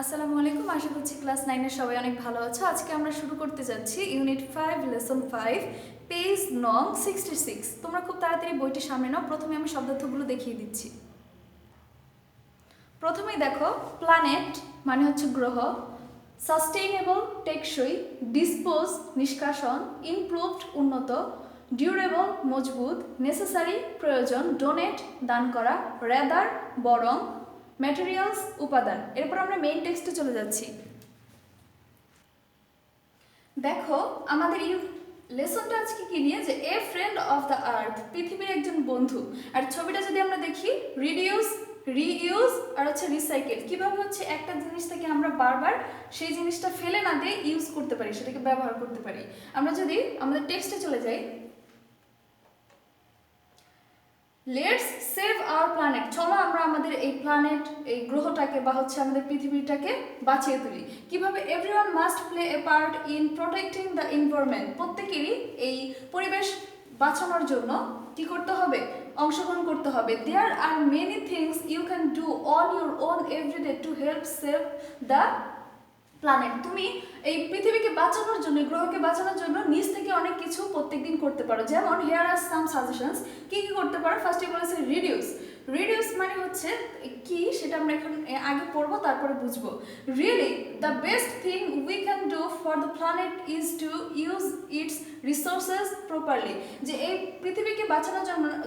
আসসালামু আলাইকুম, আশা করছি ক্লাস 9 সবাই অনেক ভালো আছো। আজকে আমরা শুরু করতে যাচ্ছি ইউনিট 5 লেসন 5 পেজ নং 66। তোমরা খুব তাড়াতাড়ি বইটি সামনে নাও। প্রথমে আমি শব্দার্থগুলো দেখিয়ে দিচ্ছি। প্রথমেই দেখো, প্ল্যানেট মানে হচ্ছে গ্রহ, সাস্টেইনেবল টেকসই, ডিসপোজ নিষ্কাশন, ইমপ্রুভড উন্নত, ডিউরেবল মজবুত, নেসেসারি প্রয়োজন, ডোনেট দান করা, রেদার বরং, ম্যাটেরিয়ালস উপাদান। এরপর আমরা মেইন টেক্সটে চলে যাচ্ছি। দেখো আমাদের লেসনটা আজকে কি নিয়ে, যে a friend of the earth, পৃথিবীর একজন বন্ধু। আর ছবিটা যদি আমরা দেখি, রিডিউস, রিইউজ আর হচ্ছে রিসাইকেল, কিভাবে হচ্ছে একটা জিনিস থেকে আমরা বারবার সেই জিনিসটা ফেলে না দিয়ে ইউজ করতে পারি, সেটাকে ব্যবহার করতে পারি। আমরা যদি আমাদের টেক্সটে চলে যাই, লেটস সেভ আওয়ার প্ল্যানেট, চলো আমরা আমাদের এই প্ল্যানেট, এই গ্রহটাকে বা হচ্ছে আমাদের পৃথিবীটাকে বাঁচিয়ে তুলি। কিভাবে? Everyone must play a part in protecting the environment, প্রত্যেকেরই এই পরিবেশ বাঁচানোর জন্য কি করতে হবে? অংশগ্রহণ করতে হবে। There are many things you can do on your own everyday to help save the planet, তুমি এই পৃথিবীকে বাঁচানোর জন্য, গ্রহকে বাঁচানোর জন্য নিজ থেকে অনেক কিছু প্রত্যেকদিন করতে পারো। যেমন হেয়ার আর সাম সাজেশনস, কি কি করতে পারো। ফার্স্টে বলেছে রিডিউস। রিডিউস মানে হচ্ছে কি, সেটা আমরা এখন আগে পড়বো, তারপরে বুঝবো। Really the best thing we can do for the planet is to use it's resources properly, যে এই পৃথিবীকে বাঁচানোর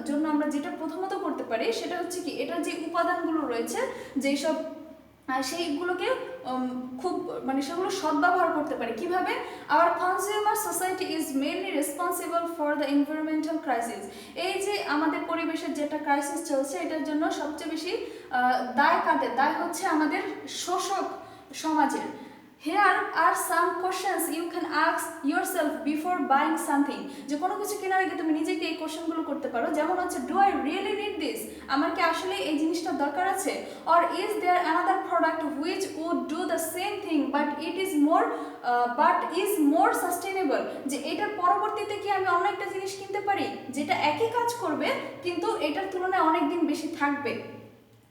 জন্য আমরা যেটা প্রথমত করতে পারি সেটা হচ্ছে কি, এটার যে উপাদানগুলো রয়েছে, যেই সব সেইগুলোকে খুব সেগুলো সদ্ব্যবহার করতে পারে। কিভাবে? Our consumer society is mainly responsible for the environmental crisis, এই যে আমাদের পরিবেশের যেটা ক্রাইসিস চলছে, এটার জন্য সবচেয়ে বেশি দায় কাদের? দায় হচ্ছে আমাদের শোষক সমাজের। Here are some questions you can ask yourself before buying something, যে কোনো কিছু কেনার আগে তুমি নিজেকে এই কোশ্চেনগুলো করতে পারো। যেমন হচ্ছে, do I really need this, আমার কি আসলে এই জিনিসটা দরকার আছে? Or is there another product which would do the same thing but is more sustainable, যে এটার পরবর্তীতে কি আমি অন্য একটা জিনিস কিনতে পারি যেটা একই কাজ করবে কিন্তু এটার তুলনায় অনেক দিন বেশি থাকবে,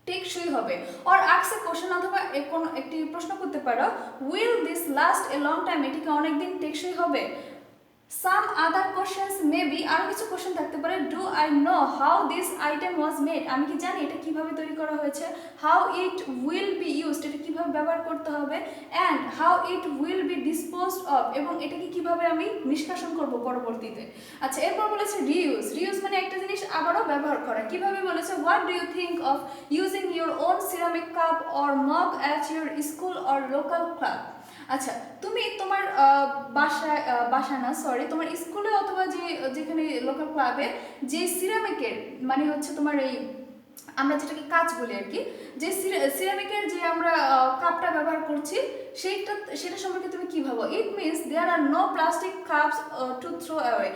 টেকসই হবে। অর আস্ক এ কোশ্চেন, অথবা কোনো একটি প্রশ্ন করতে পারো, will this last a long time, এটিকে অনেকদিন টেকসই হবে। সাম আদার কোশ্চেন্স মে বি, আরও কিছু কোশ্চেন থাকতে পারে। Do I know how this item was made, আমি কি জানি এটা কিভাবে তৈরি করা হয়েছে। How it will be used, এটা কিভাবে ব্যবহার করতে হবে। And how it will be disposed of, এবং এটাকে কিভাবে আমি নিষ্কাশন করব পরবর্তীতে। আচ্ছা, এরপর বলেছে রিউজ। রিউজ মানে একটা জিনিস আবারও ব্যবহার করা। কিভাবে বলেছে? What do you think of using your own ceramic cup or mug at your school or local club. আচ্ছা, তুমি তোমার তোমার স্কুলে অথবা যেখানে লোকাল ক্লাবে যে সিরামিকের হচ্ছে তোমার এই, আমরা যেটাকে কাঁচ বলি আর কি, যে সিরামিকের যে আমরা কাপটা ব্যবহার করছি, সেটা সম্পর্কে তুমি কি ভাবো? It means there are no plastic cups to throw away,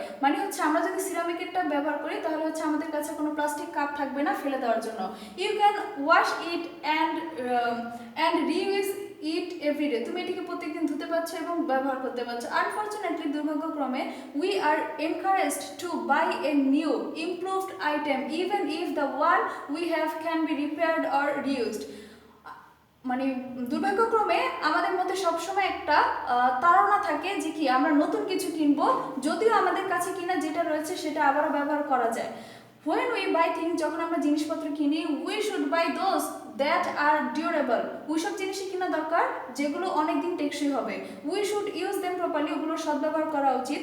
হচ্ছে আমরা যদি সিরামিকেরটা ব্যবহার করি তাহলে হচ্ছে আমাদের কাছে কোনো প্লাস্টিক কাপ থাকবে না ফেলে দেওয়ার জন্য। You can wash it and reuse it everyday, তুমি এটিকে প্রত্যেকদিন ধুতে পারছো এবং ব্যবহার করতে পারছো। আনফর্চুনেটলি, দুর্ভাগ্যক্রমে, we are encouraged to buy a new improved item even if the one we have can be repaired or reused, দুর্ভাগ্যক্রমে আমাদের মধ্যে সবসময় একটা তাড়না থাকে যে কি, আমরা নতুন কিছু কিনবো যদিও আমাদের কাছে কিনা যেটা রয়েছে সেটা আবারও ব্যবহার করা যায়। When we buy things, যখন আমরা জিনিসপত্র কিনি, we should buy those that are durable, ওই সব জিনিসই কিনা দরকার যেগুলো অনেক দিন টেকসই হবে। We should use them properly, ওগুলো সদ্ব্যবহার করা উচিত।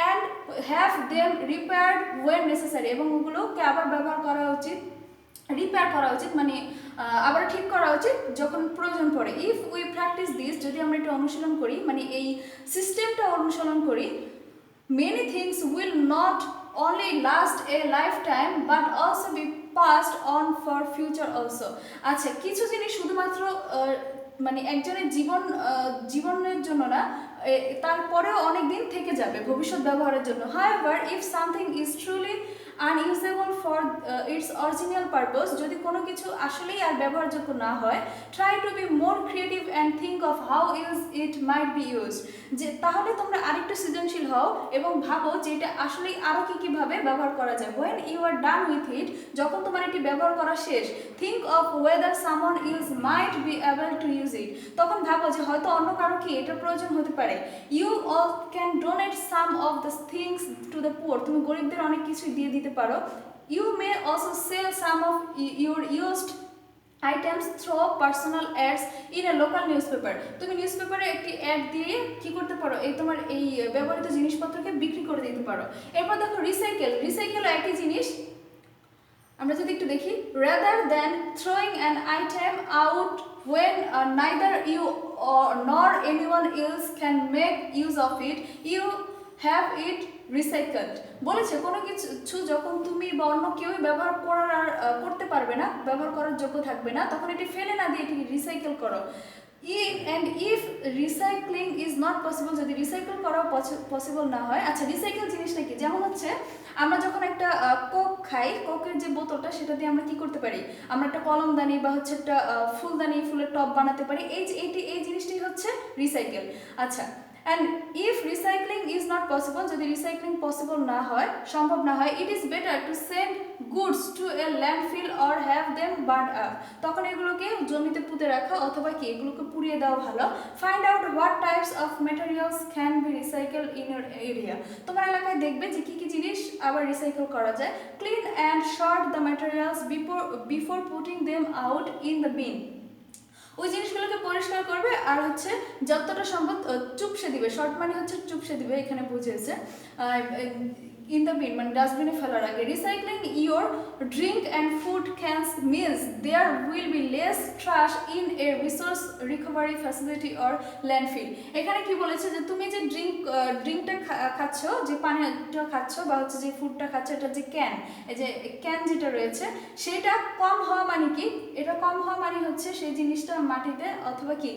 And have them repaired when necessary, এবং ওগুলোকে আবার ব্যবহার করা উচিত, রিপেয়ার করা উচিত, আবার ঠিক করা উচিত যখন প্রয়োজন পড়ে। ইফ উই প্র্যাকটিস দিস, যদি আমরা এটা অনুশীলন করি, এই সিস্টেমটা অনুসরণ করি, many things will not only last a lifetime but also be passed on for future also. আচ্ছা, কিছু জিনিস শুধুমাত্র একজনের জীবনের জন্য না, তারপরেও অনেক দিন থেকে যাবে ভবিষ্যৎ ব্যবহারের জন্য। However if something is truly unusable for its original purpose, যদি কোনো কিছু আসলেই আর ব্যবহারযোগ্য না হয়, try to be more creative and think of how it might be used, যে তাহলে তোমরা আরেকটু সৃজনশীল হও এবং ভাবো যে এটা আসলেই আরও কীভাবে ব্যবহার করা যায়। When you are done with it, যখন তোমার এটি ব্যবহার করা শেষ, think of whether someone use might be able to use it, তখন ভাবো যে হয়তো অন্য কারো কি এটার প্রয়োজন হতে পারে। You all can donate some of the things to the poor, তুমি গরিবদের অনেক কিছুই দিয়ে দিতে পারো। You may also sell some of your used items through personal ads in a local newspaper, তুমি নিউজ পেপারে একটি অ্যাড দিয়ে কি করতে পারো, এই তোমার এই ব্যবহৃত জিনিসপত্রকে বিক্রি করে দিতে পারো। এরপর দেখো রিসাইকেল, রিসাইকেলও একই জিনিস। আমরা যদি একটু দেখি, rather than throwing an item out when neither you nor anyone else can make use of it, you have it recycled, বলেছে কোনো কিছু যখন তুমি বা অন্য কেউই ব্যবহার করতে পারবে না, ব্যবহার করার যোগ্য থাকবে না, তখন এটি ফেলে না দিয়ে এটি রিসাইকেল করো। And if recycling is not possible, যদি রিসাইকেল করাও পসিবল না হয়। আচ্ছা, রিসাইকেল জিনিসটা কি? যেমন হচ্ছে আমরা যখন একটা কোক খাই, কোকের যে বোতলটা সেটা দিয়ে আমরা কি করতে পারি, আমরা একটা কলমদানি বা হচ্ছে একটা ফুলদানি, ফুলের টব বানাতে পারি। এই জিনিসটাই হচ্ছে রিসাইকেল। আচ্ছা, and if recycling is not possible, যদি রিসাইক্লিং পসিবল না হয়, সম্ভব না হয়, it is better to send goods to A landfill or have them burn up, তখন এগুলোকে জমিতে পুঁতে রাখা অথবা কি এগুলোকে পুড়িয়ে দেওয়া ভালো। Find out what types of materials can be recycle in your area, তোমার এলাকায় দেখবে যে কী কী জিনিস আবার রিসাইকেল করা যায়। Clean and sort the materials before putting them out in the bin, ওই জিনিসগুলোকে পরিষ্কার করবে আর হচ্ছে যতটা সম্ভব চুপসে দিবে। শর্ট মানে হচ্ছে চুপসে দিবে, এখানে বুঝেছে। ইন দ্য বিন মানে ডাস্টবিনে ফেলার আগে। Recycling your drink and food cans means there will be less trash in a resource recovery facility or landfill, এখানে কি বলেছে যে তুমি যে ড্রিঙ্কটা খাচ্ছ, যে পানিটা খাচ্ছ বা হচ্ছে যে ফুডটা খাচ্ছ, এটা যে এই যে ক্যান যেটা রয়েছে সেটা কম হওয়া মানে কি, এটা কম হওয়া মানে হচ্ছে সেই জিনিসটা মাটিতে অথবা কি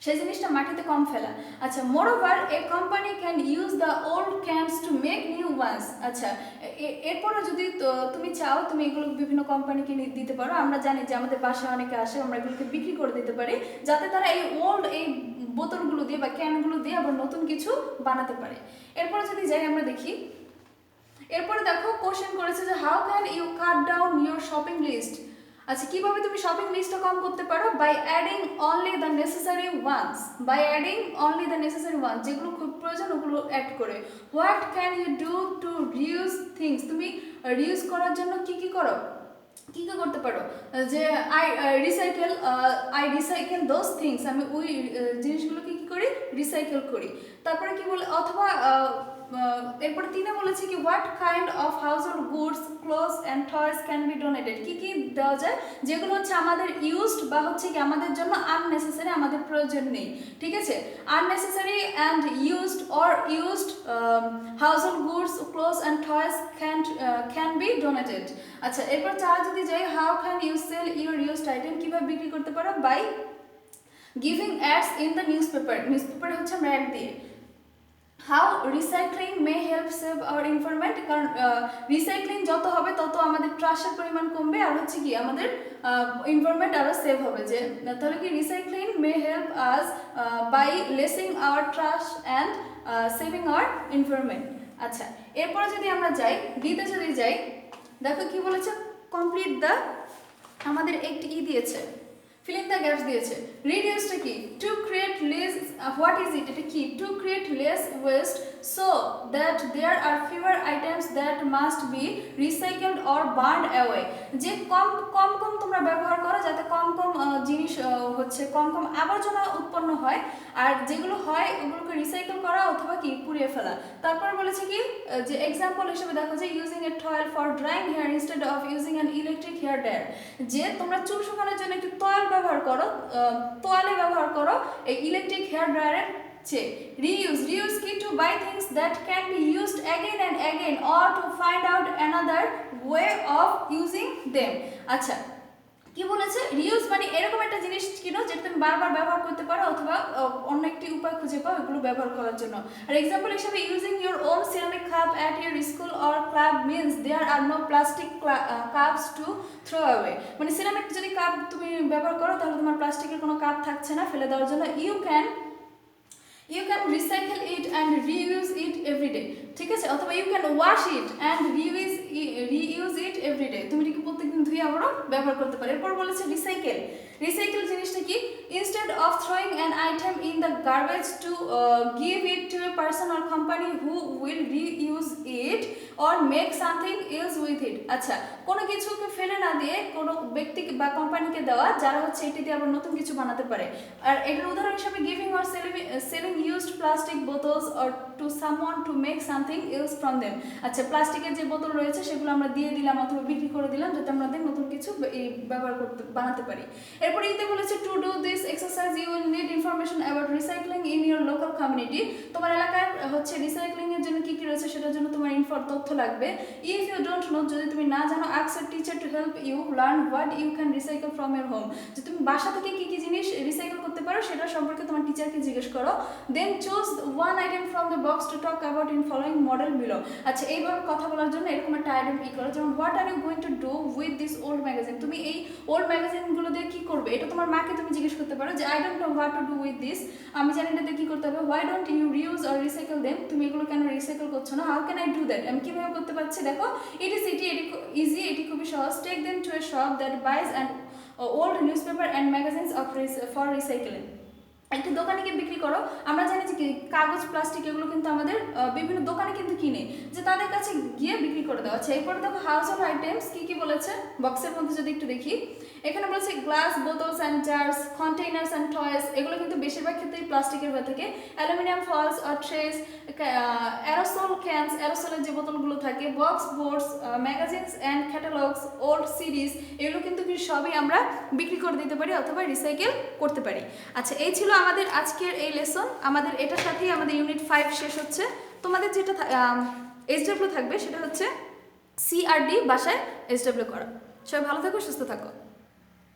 সেই জিনিসটা মাটিতে কম ফেলা। আচ্ছা, moreover a company can use the old cans to make new ones. আচ্ছা, এরপরও যদি তুমি চাও তুমি এগুলো বিভিন্ন কোম্পানিকে দিতে পারো। আমরা জানি যে আমাদের বাসায় অনেকে আসে, আমরা এগুলোকে বিক্রি করে দিতে পারি যাতে তারা এই ওল্ড এই বোতলগুলো দিয়ে বা ক্যানগুলো দিয়ে আবার নতুন কিছু বানাতে পারে। এরপরে যদি যাই আমরা দেখি, এরপরে দেখো কোশ্চেন করেছে যে how can you cut down your shopping list. আচ্ছা, কিভাবে তুমি শপিং লিস্টটা কম করতে পারো? By adding only the necessary ones, যেগুলো খুব প্রয়োজন ওগুলো অ্যাড করে। What can you do to reuse things, তুমি রিউজ করার জন্য কি করো, কি করতে পারো, যে আই রিসাইকেল দোজ থিংস, আমি ওই জিনিসগুলোকে কি করি, রিসাইকেল করি। তারপরে কি বলে, অথবা এরপরে 3 বলেছে কি what kind of household goods clothes and toys can be donated, কি দেওয়া যায় যেগুলো হচ্ছে আমাদের ইউজড বা হচ্ছে কি আমাদের জন্য আননেসেসারি, আমাদের প্রয়োজন নেই। ঠিক আছে, unnecessary and used household goods clothes and toys can be donated. আচ্ছা, এরপর 4 যদি যাই, how can you sell your used item, কীভাবে বিক্রি করতে পারো? By giving ads in the নিউজপেপারে হচ্ছে আমরা অ্যাড দিয়ে। How recycling may help save our environment, কারণ রিসাইক্লিং যত হবে তত আমাদের ট্রাশের পরিমাণ কমবে আর হচ্ছে কি আমাদের এনভায়রনমেন্ট আরও সেভ হবে। যে তাহলে কি recycling may help us by lessening our trash and saving our environment. আচ্ছা, এরপরে যদি আমরা যাই ডিতে যদি যাই, দেখো কি বলেছে, কমপ্লিট দ্য, আমাদের একটি দিয়েছে fill in the gaps দিয়েছে। রিডিউসটা কি, to create less, what is it, এটা কি, to create less waste so that there are fewer items that must be recycled or burned away, যে কম তোমরা ব্যবহার করো যাতে কম জিনিস হচ্ছে কম আবর্জনা উৎপন্ন হয়, আর যেগুলো হয় ওগুলোকে রিসাইকেল করা অথবা কি পুড়িয়ে ফেলা। তারপর বলেছে কি, যে এক্সাম্পল হিসেবে দেখো যে using a towel for drying hair instead of using an electric hair dryer, যে তোমরা চুল শুকানোর জন্য একটি তোয়ালে ব্যবহার করো এই ইলেকট্রিক হেয়ার ড্রায়ারের চেয়ে। রিউজ কি, to buy things that can be used again and again or to find out another way of using them. আচ্ছা, কি বলেছে, রিউজ মানে এরকম একটা জিনিস কিনো যেটা তুমি বারবার ব্যবহার করতে পারো অথবা অন্য একটি উপায় খুঁজে পাও এগুলো ব্যবহার করার জন্য। আর এক্সাম্পল হিসেবে using your own ceramic cup at your school or club means there are no plastic cups to throw away. মানে সিরামিক যদি কাপ তুমি ব্যবহার করো তাহলে তোমার প্লাস্টিকের কোনো কাপ থাকছে না ফেলে দেওয়ার জন্য। You can recycle it and reuse it every day, ঠিক আছে, অথবা you can wash it and reuse it every day, তুমি এটাকে প্রত্যেকদিন ধুয়ে আবারও ব্যবহার করতে পারো। এরপর বলেছে রিসাইকেল জিনিসটা কি, instead of throwing an item in the garbage to give it to a person or company who will reuse it or make something else with it। আচ্ছা, কোনো কিছুকে ফেলে না দিয়ে কোনো ব্যক্তিকে বা কোম্পানিকে দেওয়া যারা হচ্ছে এটি দিয়ে আবার নতুন কিছু বানাতে পারে। আর এটার উদাহরণ হিসেবে giving or selling used plastic bottles or to someone to make something else from them। আচ্ছা, প্লাস্টিকের যে বোতল রয়েছে সেগুলো আমরা দিয়ে দিলাম অথবা বিক্রি করে দিলাম যাতে আমাদের নতুন কিছু ব্যবহার করতে বানাতে পারি। এরপর এতে বলেছে to do this exercise you will need information about recycling in your local community. তোমার এলাকার হচ্ছে রিসাইক্লিং এর জন্য কি কি রয়েছে সেটার জন্য তোমার তথ্য লাগবে। ইফ ইউ ডোন্ট নো, যদি তুমি না জানো, ask a teacher to help you learn what you can recycle from your home. যে তুমি বাসা থেকে কি কি জিনিস রিসাইকেল করতে পারো সেটা সম্পর্কে তোমার টিচারকে জিজ্ঞেস করো। Then choose one item from the box to talk about in following model below. আচ্ছা, এইভাবে কথা বলার জন্য এরকম একটা আইটেম করো, যেমন what are you going to do with this old magazine. তুমি এই ওল্ড ম্যাগাজিনগুলো দিয়ে কি করবে, এটা তোমার মাকে তুমি জিজ্ঞেস করতে পারো যে I don't know what to do with this, আমি জানি না কি করতে হবে। Why don't you reuse or recycle them, তুমি এগুলো কেন রিসাইকেল করছো না। How can I do that, আমি কীভাবে করতে পারছি, দেখো এটি ইজি, এটি খুবই সহজ। Take them to a shop that buys and old newspaper and magazines for recycling. একটি দোকানে গিয়ে বিক্রি করো। আমরা জানি যে কাগজ প্লাস্টিক এগুলো কিন্তু আমাদের বিভিন্ন দোকানে কিন্তু কিনে, যে তাদের কাছে গিয়ে বিক্রি করে দেওয়া। আচ্ছা, এরপরে দেখো হাউস হোল্ড আইটেমস কী কী বলেছে বক্সের মধ্যে যদি একটু দেখি। এখানে বলেছে glass, bottles and jars, containers and toys, এগুলো কিন্তু বেশিরভাগ ক্ষেত্রেই প্লাস্টিকের হয়ে থাকে। অ্যালুমিনিয়াম ফয়েলস আর ট্রেস, অ্যারোসল ক্যানস, অ্যারোসলের যে বোতলগুলো থাকে, box, boards, magazines and catalogues, old series, এগুলো কিন্তু সবই আমরা বিক্রি করে দিতে পারি অথবা রিসাইকেল করতে পারি। আচ্ছা, এই ছিল আমাদের আজকের এই লেসন। আমাদের এটার সাথেই আমাদের ইউনিট 5 শেষ হচ্ছে। তোমাদের যেটা SW থাকবে সেটা হচ্ছে CRD বাসায় SW করা। সবাই ভালো থাকো, সুস্থ থাকো।